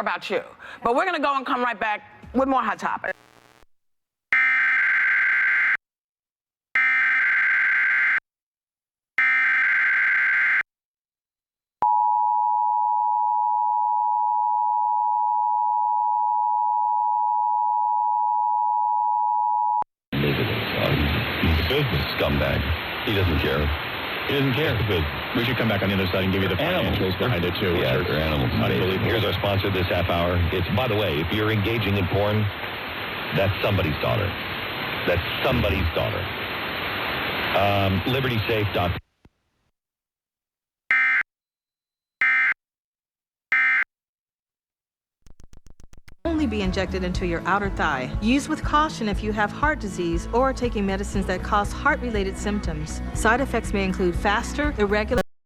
care about you. But we're going to go and come right back with more Hot Topics. He's a business scumbag. He doesn't care. He doesn't care. We should come back on the other side and give you the financials behind it, too. Yeah, they're animals. Unbelievable. Here's our sponsor this half hour. It's, by the way, if you're engaging in porn, that's somebody's daughter. That's somebody's daughter. LibertySafe.com. Only be injected into your outer thigh. Use with caution if you have heart disease or are taking medicines that cause heart-related symptoms. Side effects may include faster, irregular